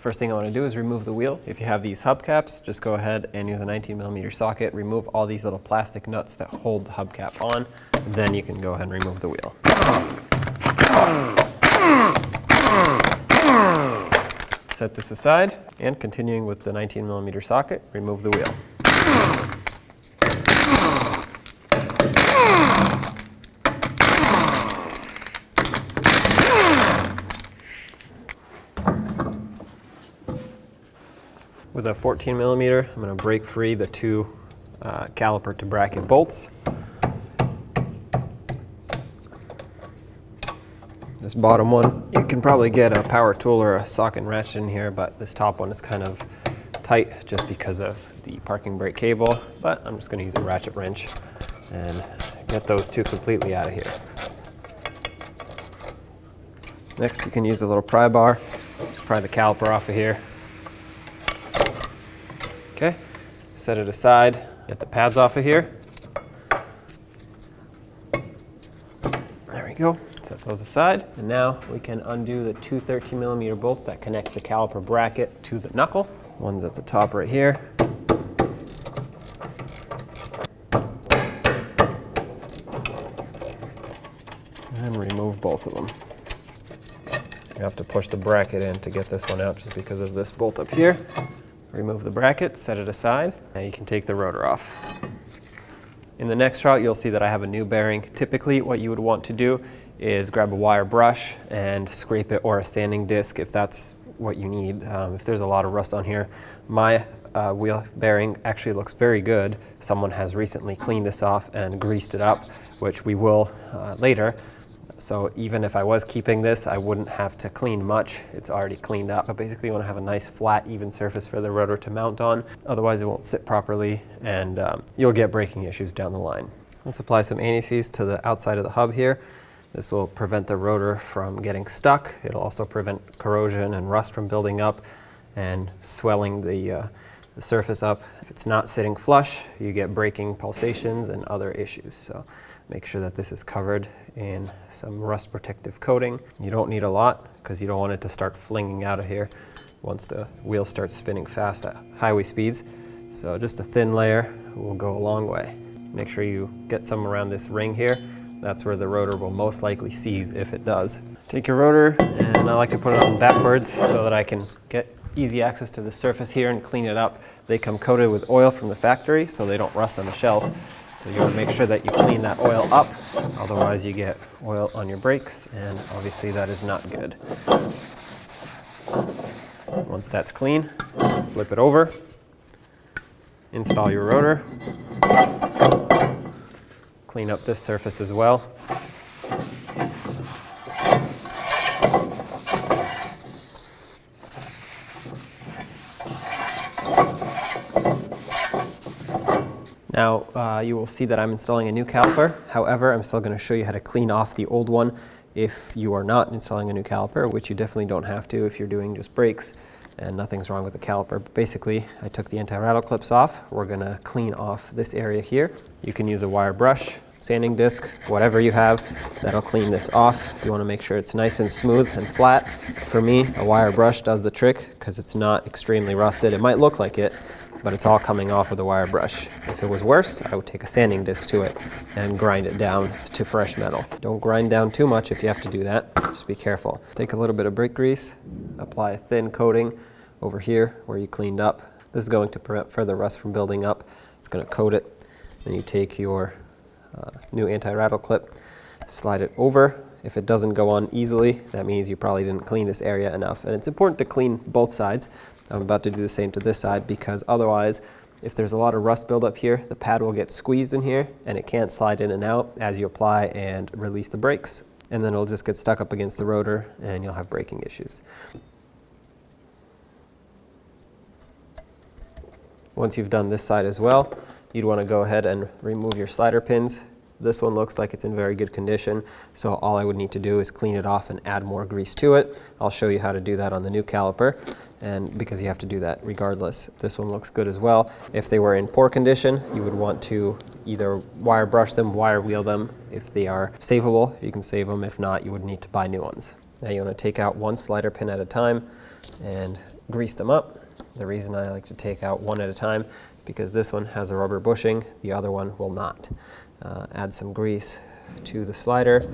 First thing I want to do is remove the wheel. If you have these hubcaps, just go ahead and use a 19mm socket, remove all these little plastic nuts that hold the hubcap on, and then you can go ahead and remove the wheel. Set this aside, and continuing with the 19mm socket, remove the wheel. With a 14mm, I'm going to break free the two caliper to bracket bolts. This bottom one, you can probably get a power tool or a socket and ratchet in here, but this top one is kind of tight just because of the parking brake cable. But I'm just going to use a ratchet wrench and get those two completely out of here. Next, you can use a little pry bar. Just pry the caliper off of here. Okay, set it aside, get the pads off of here. There we go, set those aside. And now we can undo the two 13mm bolts that connect the caliper bracket to the knuckle. One's at the top right here. And remove both of them. You have to push the bracket in to get this one out just because of this bolt up here. Remove the bracket, set it aside, and you can take the rotor off. In the next shot, you'll see that I have a new bearing. Typically, what you would want to do is grab a wire brush and scrape it, or a sanding disc if that's what you need. If there's a lot of rust on here, my wheel bearing actually looks very good. Someone has recently cleaned this off and greased it up, which we will later. So even if I was keeping this, I wouldn't have to clean much. It's already cleaned up. But basically you want to have a nice flat, even surface for the rotor to mount on. Otherwise it won't sit properly, and you'll get braking issues down the line. Let's apply some anti-seize to the outside of the hub here. This will prevent the rotor from getting stuck. It'll also prevent corrosion and rust from building up and swelling the surface up. If it's not sitting flush, you get braking pulsations and other issues. So make sure that this is covered in some rust protective coating. You don't need a lot because you don't want it to start flinging out of here once the wheel starts spinning fast at highway speeds. So just a thin layer will go a long way. Make sure you get some around this ring here. That's where the rotor will most likely seize if it does. Take your rotor, and I like to put it on backwards so that I can get easy access to the surface here and clean it up. They come coated with oil from the factory so they don't rust on the shelf. So you want to make sure that you clean that oil up, otherwise you get oil on your brakes, and obviously that is not good. Once that's clean, flip it over, install your rotor, clean up this surface as well. Now you will see that I'm installing a new caliper. However, I'm still going to show you how to clean off the old one if you are not installing a new caliper, which you definitely don't have to if you're doing just brakes and nothing's wrong with the caliper. But basically, I took the anti-rattle clips off. We're going to clean off this area here. You can use a wire brush, sanding disc, whatever you have, that'll clean this off. You want to make sure it's nice and smooth and flat. For me, a wire brush does the trick because it's not extremely rusted. It might look like it, but it's all coming off with a wire brush. If it was worse, I would take a sanding disc to it and grind it down to fresh metal. Don't grind down too much if you have to do that. Just be careful. Take a little bit of brake grease, apply a thin coating over here where you cleaned up. This is going to prevent further rust from building up. It's going to coat it. Then you take your new anti-rattle clip, slide it over. If it doesn't go on easily, that means you probably didn't clean this area enough. And it's important to clean both sides. I'm about to do the same to this side because otherwise, if there's a lot of rust buildup here, the pad will get squeezed in here and it can't slide in and out as you apply and release the brakes. And then it'll just get stuck up against the rotor and you'll have braking issues. Once you've done this side as well, you'd want to go ahead and remove your slider pins. This one looks like it's in very good condition, so all I would need to do is clean it off and add more grease to it. I'll show you how to do that on the new caliper, and because you have to do that regardless. This one looks good as well. If they were in poor condition, you would want to either wire brush them, wire wheel them. If they are savable, you can save them. If not, you would need to buy new ones. Now you want to take out one slider pin at a time and grease them up. The reason I like to take out one at a time is because this one has a rubber bushing, the other one will not. Add some grease to the slider,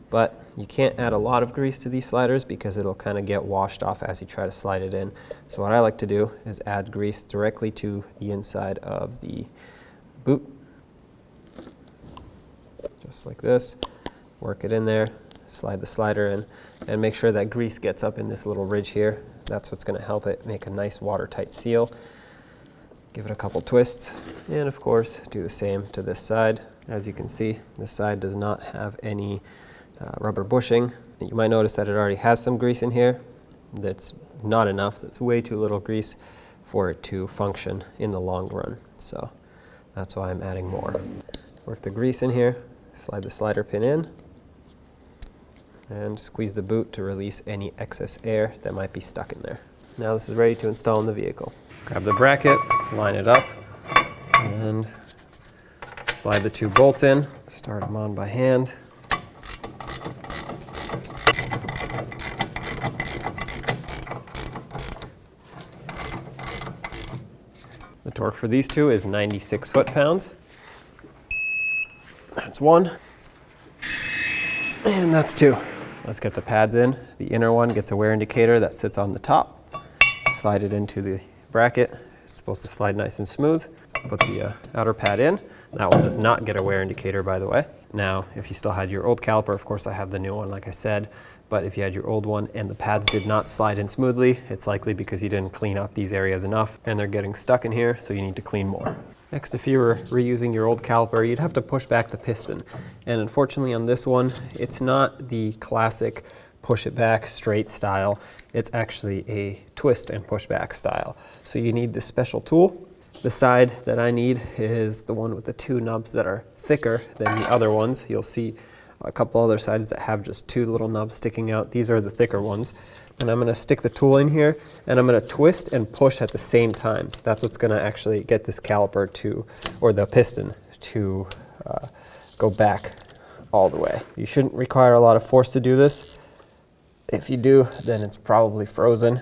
but you can't add a lot of grease to these sliders because it'll kind of get washed off as you try to slide it in. So what I like to do is add grease directly to the inside of the boot, just like this. Work it in there, slide the slider in, and make sure that grease gets up in this little ridge here. That's what's going to help it make a nice watertight seal. Give it a couple twists, and of course do the same to this side. As you can see, this side does not have any rubber bushing. You might notice that it already has some grease in here. That's not enough. That's way too little grease for it to function in the long run. So that's why I'm adding more. Work the grease in here, slide the slider pin in, and squeeze the boot to release any excess air that might be stuck in there. Now this is ready to install in the vehicle. Grab the bracket, line it up, and slide the two bolts in. Start them on by hand. The torque for these two is 96 foot-pounds. That's one, and that's two. Let's get the pads in. The inner one gets a wear indicator that sits on the top. Slide it into the bracket. It's supposed to slide nice and smooth. Put the outer pad in. That one does not get a wear indicator, by the way. Now, if you still had your old caliper, of course I have the new one, like I said, but if you had your old one and the pads did not slide in smoothly, it's likely because you didn't clean up these areas enough and they're getting stuck in here, so you need to clean more. Next, if you were reusing your old caliper, you'd have to push back the piston. And unfortunately on this one, it's not the classic push it back straight style. It's actually a twist and push back style. So you need this special tool. The side that I need is the one with the two nubs that are thicker than the other ones. You'll see a couple other sides that have just two little nubs sticking out. These are the thicker ones. And I'm going to stick the tool in here and I'm going to twist and push at the same time. That's what's going to actually get this caliper to, or the piston to go back all the way. You shouldn't require a lot of force to do this. If you do, then it's probably frozen.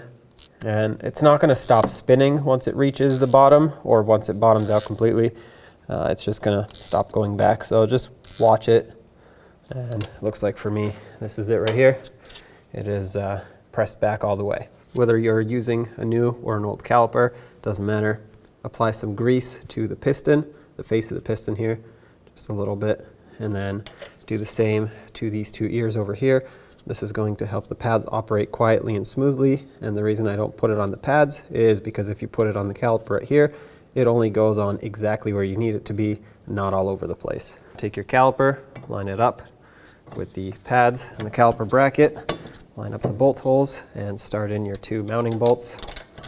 And it's not going to stop spinning once it reaches the bottom or once it bottoms out completely. It's just going to stop going back. So just watch it. And it looks like for me, this is it right here. It is pressed back all the way. Whether you're using a new or an old caliper, doesn't matter. Apply some grease to the piston, the face of the piston here, just a little bit, and then do the same to these two ears over here. This is going to help the pads operate quietly and smoothly, and the reason I don't put it on the pads is because if you put it on the caliper right here, it only goes on exactly where you need it to be, not all over the place. Take your caliper, line it up with the pads and the caliper bracket, line up the bolt holes, and start in your two mounting bolts.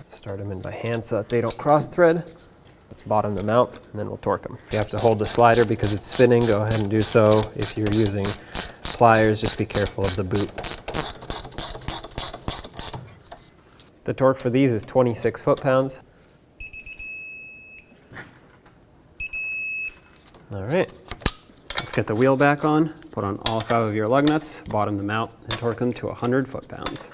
Start them in by hand so that they don't cross thread. Let's bottom them out, and then we'll torque them. You have to hold the slider because it's spinning. Go ahead and do so. If you're using pliers, just be careful of the boot. The torque for these is 26 foot-pounds. All right, let's get the wheel back on, put on all 5 of your lug nuts, bottom them out, and torque them to 100 foot-pounds.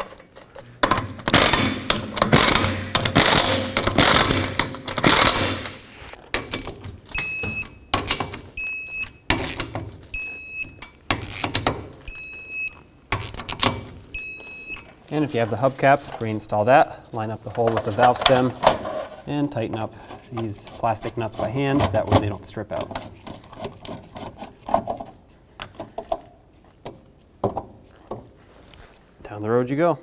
And if you have the hubcap, reinstall that, line up the hole with the valve stem, and tighten up these plastic nuts by hand, that way they don't strip out. Down the road you go.